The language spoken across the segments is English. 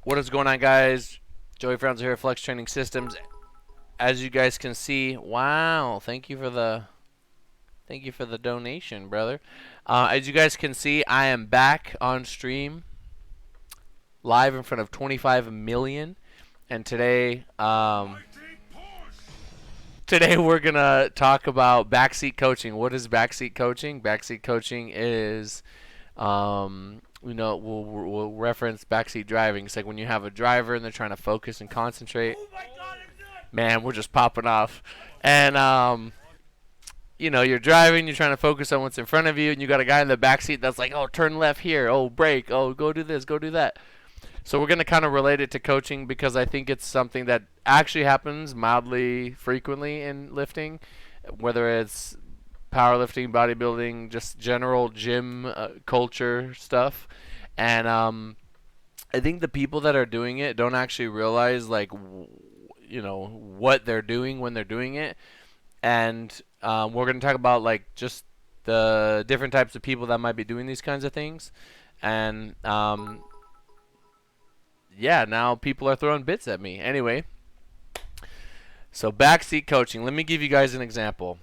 What is going on, guys? Joey Frowns here, Flex Training Systems. As you guys can see, wow! Thank you for the donation, brother. As you guys can see, I am back on stream, live in front of 25 million, and today we're gonna talk about backseat coaching. What is backseat coaching? Backseat coaching is we'll reference backseat driving. It's like when you have a driver and they're trying to focus and concentrate. Man, we're just popping off. And you're driving, you're trying to focus on what's in front of you, and you got a guy in the backseat that's like, oh, turn left here, oh, brake, oh, go do this, go do that. So we're going to kind of relate it to coaching because I think it's something that actually happens mildly frequently in lifting, whether it's powerlifting, bodybuilding, just general gym culture stuff. And I think the people that are doing it don't actually realize what they're doing when they're doing it. And we're going to talk about just the different types of people that might be doing these kinds of things. And now people are throwing bits at me. Anyway, so backseat coaching. Let me give you guys an example.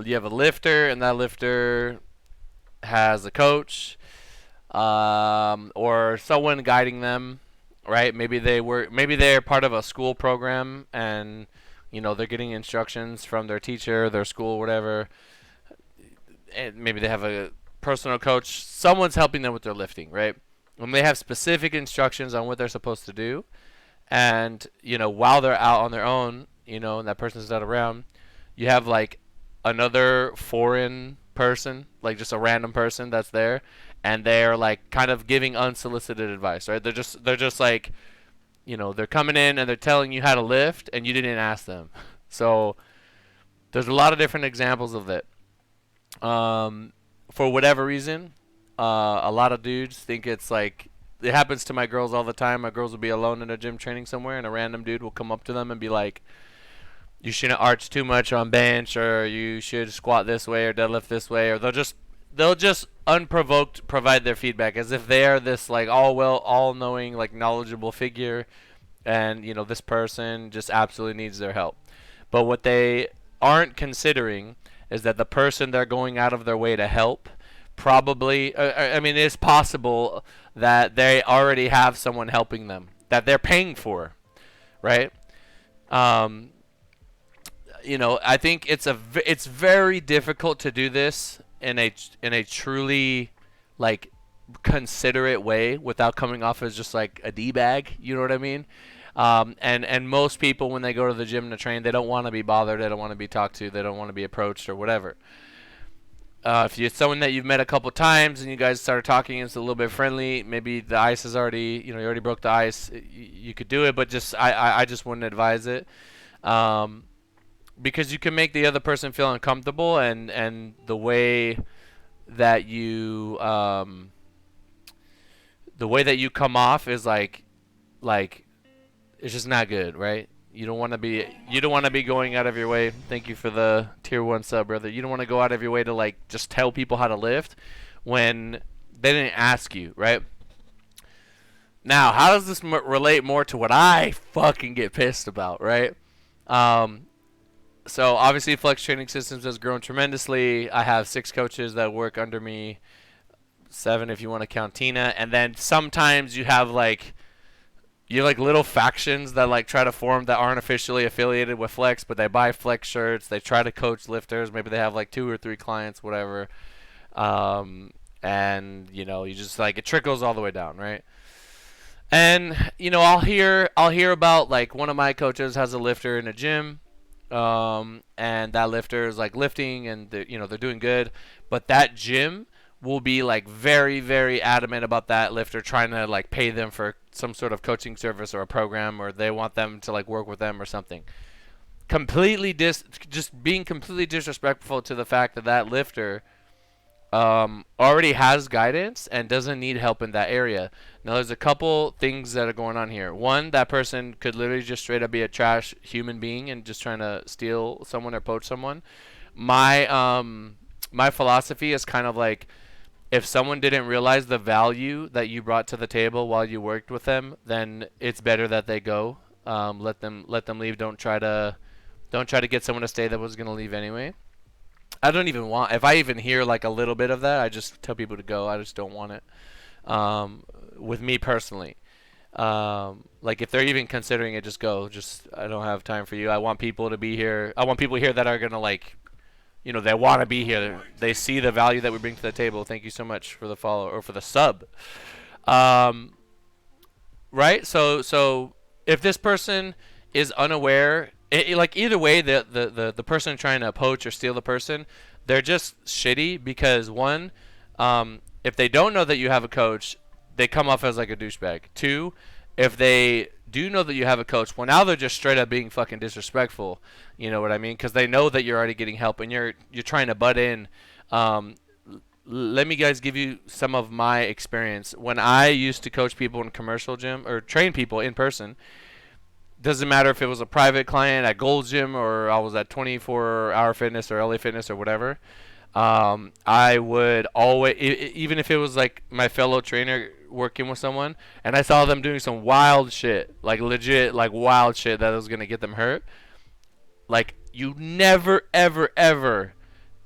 You have a lifter, and that lifter has a coach or someone guiding them, right? Maybe they're part of a school program, and they're getting instructions from their teacher, their school, whatever. And maybe they have a personal coach. Someone's helping them with their lifting, right? When they have specific instructions on what they're supposed to do, and while they're out on their own, and that person's not around, you have another foreign person, just a random person that's there, and they're kind of giving unsolicited advice, right? They're just they're coming in and they're telling you how to lift, and you didn't ask them. So there's a lot of different examples of that. For whatever reason, a lot of dudes think it's it happens to my girls all the time. My girls will be alone in a gym training somewhere, and a random dude will come up to them and be like, you shouldn't arch too much on bench, or you should squat this way or deadlift this way, or they'll just unprovoked provide their feedback as if they are this all-knowing, knowledgeable figure, and this person just absolutely needs their help. But what they aren't considering is that the person they're going out of their way to help probably, it's possible that they already have someone helping them that they're paying for, right? I think it's very difficult to do this in a truly considerate way without coming off as just a D-bag. You know what I mean? And most people, when they go to the gym to train, they don't want to be bothered. They don't want to be talked to. They don't want to be approached or whatever. If you're someone that you've met a couple times and you guys started talking, it's a little bit friendly. Maybe the ice is already, you already broke the ice. You could do it, but I just wouldn't advise it. Because you can make the other person feel uncomfortable, and the way that you come off is it's just not good, right? You don't want to be going out of your way. Thank you for the tier 1 sub, brother. You don't want to go out of your way to just tell people how to lift when they didn't ask you, right? Now, how does this relate more to what I fucking get pissed about, right? So obviously Flex Training Systems has grown tremendously. I have 6 coaches that work under me, 7 if you want to count Tina, and then sometimes you have little factions that try to form that aren't officially affiliated with Flex, but they buy Flex shirts. They try to coach lifters. Maybe they have 2 or 3 clients, whatever. And you just it trickles all the way down, right? And I'll hear about one of my coaches has a lifter in a gym, and that lifter is lifting, and they're doing good, but that gym will be very, very adamant about that lifter trying to pay them for some sort of coaching service or a program, or they want them to work with them or something. Just being completely disrespectful to the fact that that lifter already has guidance and doesn't need help in that area. Now, there's a couple things that are going on here. One, that person could literally just straight up be a trash human being and just trying to steal someone or poach someone. My philosophy is kind of if someone didn't realize the value that you brought to the table while you worked with them, then it's better that they go. Let them leave. Don't try to get someone to stay that was gonna leave anyway. I don't even want. If I even hear like a little bit of that, I just tell people to go. I just don't want it. Um, with me personally, like if they're even considering it, just go. Just I don't have time for you. I want people to be here. I want people here that are gonna like, they want to be here. They see the value that we bring to the table. Thank you so much for the follow or for the sub. Um, right? So if this person is unaware, like either way, the person trying to poach or steal the person, they're just shitty because one, if they don't know that you have a coach, they come off as like a douchebag. Two, if they do know that you have a coach, well now they're just straight up being fucking disrespectful. You know what I mean? Because they know that you're already getting help and you're trying to butt in. Um, Let me guys give you some of my experience when I used to coach people in commercial gym or train people in person. Doesn't matter if it was a private client at Gold's Gym or I was at 24 Hour Fitness or LA Fitness or whatever. I would always, even if it was like my fellow trainer working with someone, and I saw them doing some wild shit, like legit, like wild shit that was gonna get them hurt. Like you never, ever, ever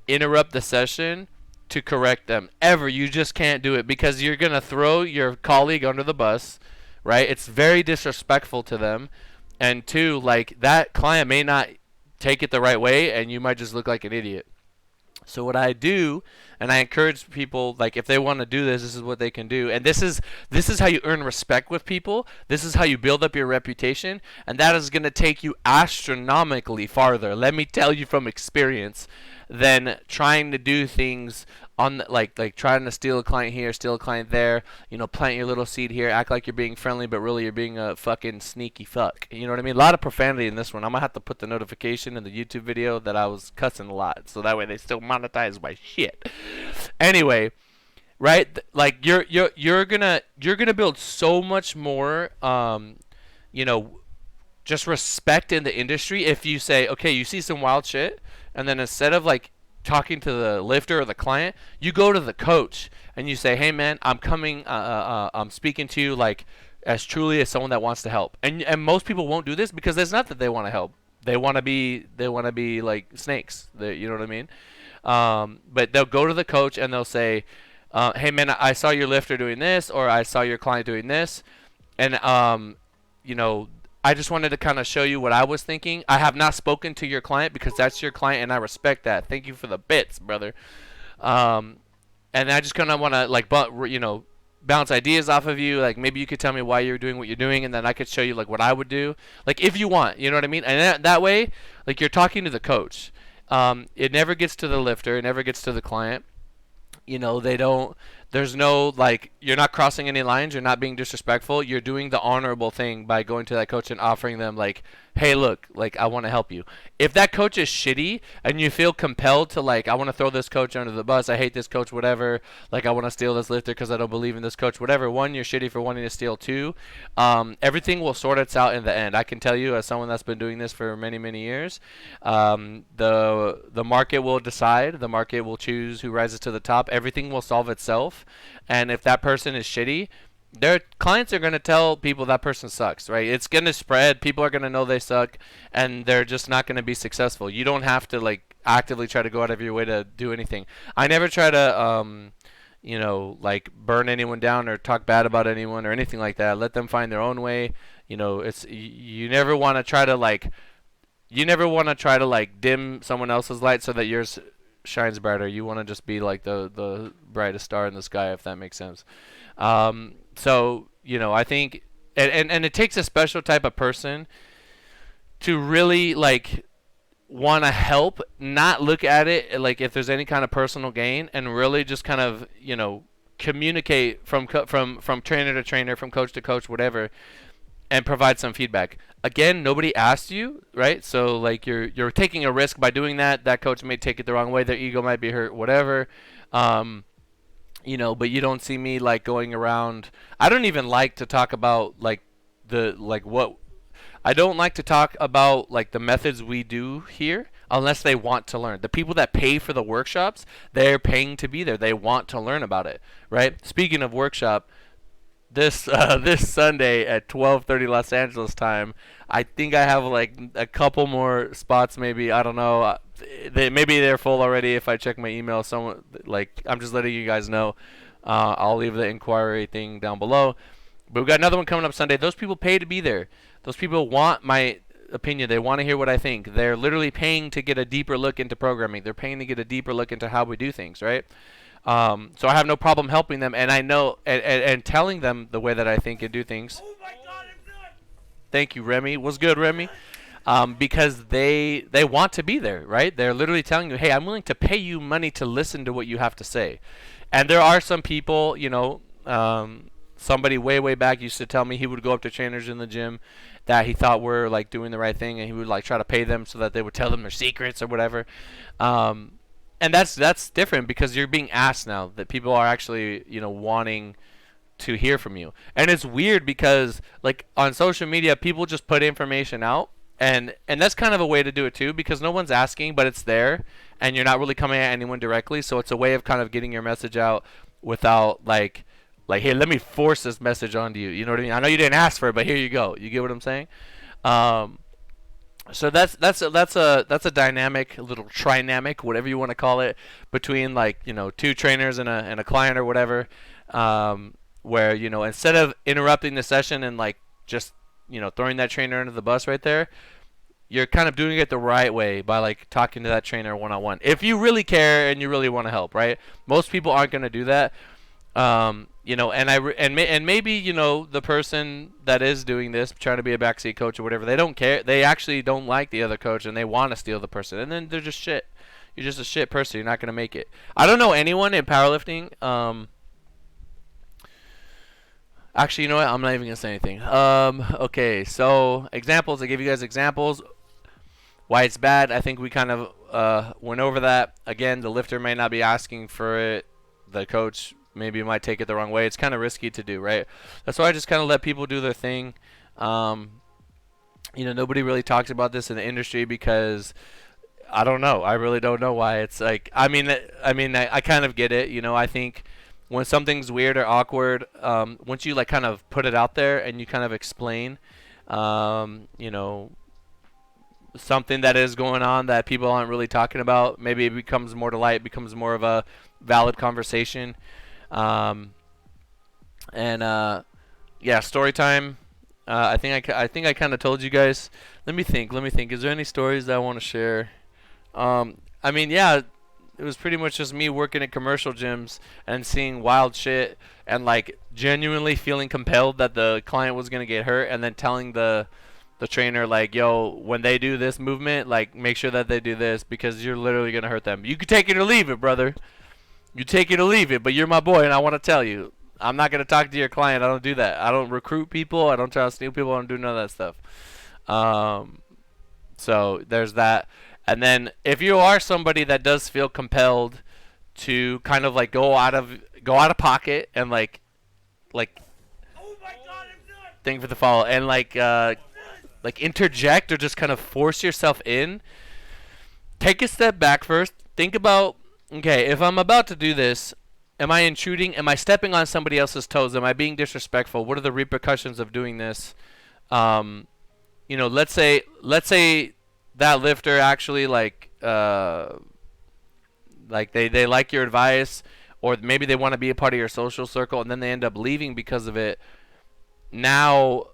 interrupt the session to correct them. Ever, you just can't do it because you're gonna throw your colleague under the bus, right? It's very disrespectful to them, and two, like that client may not take it the right way, and you might just look like an idiot. So what I do, and I encourage people, like if they want to do this, this is what they can do, and this is how you earn respect with people. This is how you build up your reputation, and that is going to take you astronomically farther. Let me tell you from experience, than trying to do things on like trying to steal a client here, steal a client there. Plant your little seed here, act like you're being friendly, but really you're being a fucking sneaky fuck. You know what I mean? A lot of profanity in this one. I'm gonna have to put the notification in the YouTube video that I was cussing a lot, so that way they still monetize my shit. Anyway, right? Like you're gonna build so much more, you know, just respect in the industry if you say, okay, you see some wild shit, and then instead of like talking to the lifter or the client, you go to the coach and you say, hey man, I'm coming, I'm speaking to you like as truly as someone that wants to help. And most people won't do this because it's not that they want to help. They want to be like snakes. You know what I mean? But they'll go to the coach and they'll say, hey man, I saw your lifter doing this, or I saw your client doing this, and you know, I just wanted to kind of show you what I was thinking. I have not spoken to your client because that's your client, and I respect that. Thank you for the bits, brother. Um, and I just kind of want to like, bounce ideas off of you. Like maybe you could tell me why you're doing what you're doing, and then I could show you like what I would do. Like if you want, you know what I mean. And that way, like you're talking to the coach. It never gets to the lifter. It never gets to the client. They don't. There's no like you're not crossing any lines. You're not being disrespectful. You're doing the honorable thing by going to that coach and offering them like, hey, look, like I want to help you. If that coach is shitty and you feel compelled to like, I want to throw this coach under the bus. I hate this coach, whatever. Like I want to steal this lifter because I don't believe in this coach, whatever. One, you're shitty for wanting to steal. Two, everything will sort itself out in the end. I can tell you as someone that's been doing this for many, many years, the market will decide. The market will choose who rises to the top. Everything will solve itself. And if that person is shitty, their clients are going to tell people that person sucks, right? It's going to spread. People are going to know they suck, and they're just not going to be successful. You don't have to like actively try to go out of your way to do anything. I never try to like burn anyone down or talk bad about anyone or anything like that. Let them find their own way. It's you never want to try to like dim someone else's light so that yours shines brighter. You want to just be like the brightest star in the sky, if that makes sense. So I think, and it takes a special type of person to really like want to help, not look at it like if there's any kind of personal gain, and really just kind of communicate from trainer to trainer, from coach to coach, whatever, and provide some feedback. Again, nobody asked you, right? So like you're taking a risk by doing that. That coach may take it the wrong way. Their ego might be hurt, whatever. But you don't see me like going around. I don't even like to talk about like what I don't like to talk about like the methods we do here unless they want to learn. The people that pay for the workshops, they're paying to be there. They want to learn about it, right? Speaking of workshop, this Sunday at 12:30 Los Angeles time, I think I have like a couple more spots. Maybe I don't know. Maybe they're full already. If I check my email, someone like I'm just letting you guys know. I'll leave the inquiry thing down below. But we've got another one coming up Sunday. Those people pay to be there. Those people want my opinion. They want to hear what I think. They're literally paying to get a deeper look into programming. They're paying to get a deeper look into how we do things, right? So I have no problem helping them, and I know and telling them the way that I think and do things. Oh my God, I'm done. Thank you, Remy. What's good, Remy? Because they want to be there, right? They're literally telling you, hey, I'm willing to pay you money to listen to what you have to say. And there are some people, somebody way back used to tell me he would go up to trainers in the gym that he thought were like doing the right thing, and he would like try to pay them so that they would tell them their secrets or whatever. And that's different because you're being asked now that people are actually wanting to hear from you. And it's weird because like on social media people just put information out, and that's kind of a way to do it too because no one's asking, but it's there and you're not really coming at anyone directly, so it's a way of kind of getting your message out without like hey, let me force this message onto you. You know what I mean? I know you didn't ask for it, but here you go. You get what I'm saying? So that's a dynamic, a little trinamic, whatever you want to call it, between like two trainers and a client or whatever, where instead of interrupting the session and like just throwing that trainer under the bus right there, you're kind of doing it the right way by like talking to that trainer one on one. If you really care and you really want to help, right? Most people aren't going to do that. And maybe the person that is doing this, trying to be a backseat coach or whatever, they don't care. They actually don't like the other coach and they want to steal the person, and then they're just shit. You're just a shit person. You're not gonna make it. I don't know anyone in powerlifting. Actually, you know what? I'm not even gonna say anything. Okay. So examples. I give you guys examples. Why it's bad. I think we kind of went over that. Again, the lifter may not be asking for it. The coach maybe might take it the wrong way. It's kind of risky to do, right? That's why I just kind of let people do their thing. Nobody really talks about this in the industry because I don't know. I really don't know why. It's like I kind of get it. I think when something's weird or awkward, once you like kind of put it out there and you kind of explain, something that is going on that people aren't really talking about, maybe it becomes more to light, becomes more of a valid conversation. Yeah, story time. I think I kind of told you guys. Let me think. Is there any stories that I want to share? Yeah, it was pretty much just me working at commercial gyms and seeing wild shit and like genuinely feeling compelled that the client was gonna get hurt, and then telling the trainer like, yo, when they do this movement, like make sure that they do this because you're literally gonna hurt them. You can take it or leave it, brother. You take it or leave it, but you're my boy, and I want to tell you, I'm not gonna talk to your client. I don't do that. I don't recruit people. I don't try to steal people. I don't do none of that stuff. So there's that. And then if you are somebody that does feel compelled to kind of like go out of pocket and like oh my God, I'm done. Thank you for the follow, and like interject or just kind of force yourself in, take a step back first. Think about, okay, if I'm about to do this, am I intruding? Am I stepping on somebody else's toes? Am I being disrespectful? What are the repercussions of doing this? Let's say that lifter actually like they like your advice, or maybe they want to be a part of your social circle, and then they end up leaving because of it. Now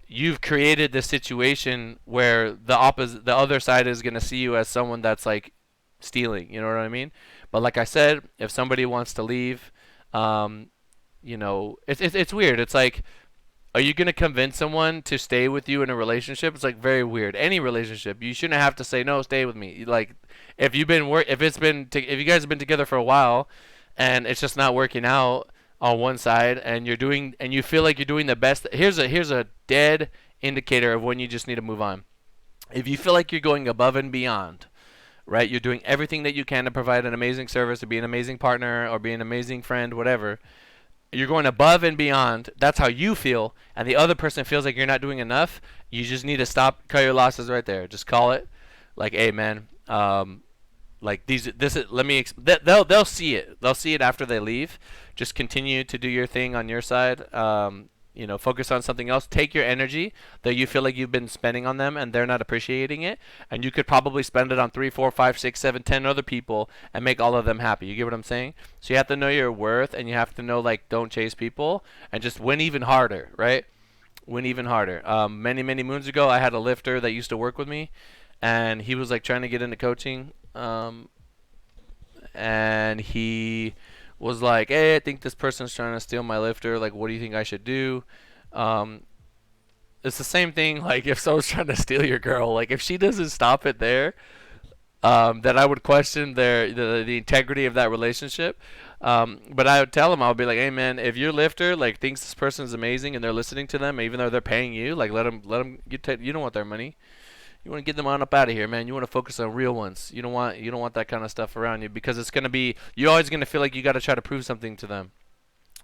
you've created this situation where the other side is going to see you as someone that's like stealing, you know what I mean? But like I said, if somebody wants to leave, it's weird. It's like, are you going to convince someone to stay with you in a relationship? It's like very weird. Any relationship, you shouldn't have to say no, stay with me. Like if you guys have been together for a while and it's just not working out on one side, and you feel like you're doing the best. Here's a dead indicator of when you just need to move on. If you feel like you're going above and beyond, right? You're doing everything that you can to provide an amazing service, to be an amazing partner, or be an amazing friend, whatever. You're going above and beyond. That's how you feel, and the other person feels like you're not doing enough. You just need to stop, cut your losses right there. Just call it, like, hey man, like this is, let me they'll see it. They'll see it after they leave. Just continue to do your thing on your side. Focus on something else. Take your energy that you feel like you've been spending on them and they're not appreciating it, and you could probably spend it on 3, 4, 5, 6, 7, 10 other people and make all of them happy. You get what I'm saying? So you have to know your worth, and you have to know, like, don't chase people and just win even harder, right? Win even harder. Many moons ago, I had a lifter that used to work with me, and he was like trying to get into coaching, and he was like, "Hey, I think this person's trying to steal my lifter. Like, what do you think I should do?" Um, it's the same thing. Like, if someone's trying to steal your girl, like if she doesn't stop it there, then I would question the integrity of that relationship. But I would tell him, I would be like, "Hey man, if your lifter like thinks this person is amazing and they're listening to them, even though they're paying you, like let them. You don't want their money. You want to get them on up out of here, man. You want to focus on real ones. You don't want that kind of stuff around you, because it's gonna be, you're always gonna feel like you got to try to prove something to them.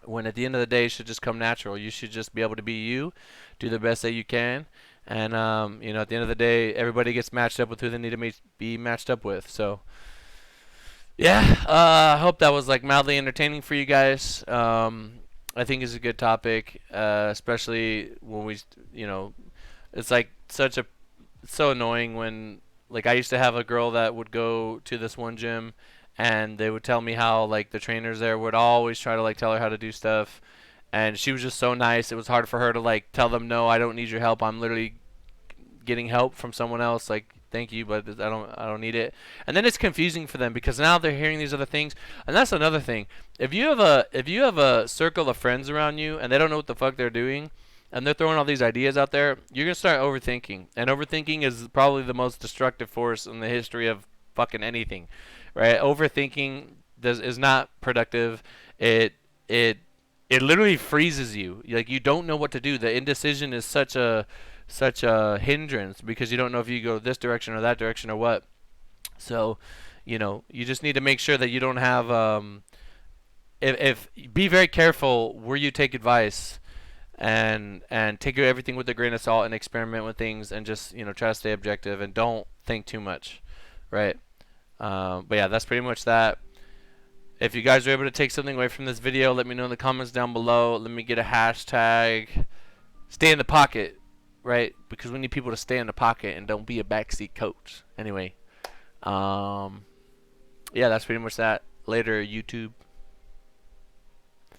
When at the end of the day, it should just come natural. You should just be able to be you, do the best that you can, and at the end of the day, everybody gets matched up with who they need to be matched up with. So yeah, I hope that was like mildly entertaining for you guys. I think it's a good topic, especially when it's like it's so annoying when, like, I used to have a girl that would go to this one gym, and they would tell me how, like, the trainers there would always try to, like, tell her how to do stuff, and she was just so nice. It was hard for her to, like, tell them, no, I don't need your help. I'm literally getting help from someone else. Like, thank you, but I don't need it. And then it's confusing for them, because now they're hearing these other things. And that's another thing. If you have a circle of friends around you and they don't know what the fuck they're doing, and they're throwing all these ideas out there, you're gonna start overthinking. And overthinking is probably the most destructive force in the history of fucking anything, right? Overthinking is not productive. It literally freezes you. Like, you don't know what to do. The indecision is such a hindrance, because you don't know if you go this direction or that direction or what. So, you just need to make sure that you don't have if be very careful where you take advice, and take everything with a grain of salt, and experiment with things, and just try to stay objective and don't think too much, right? But yeah, that's pretty much that. If you guys are able to take something away from this video, let me know in the comments down below. Let me get a hashtag. Stay in the pocket, right? Because we need people to stay in the pocket and don't be a backseat coach. Anyway, yeah, that's pretty much that. Later, YouTube.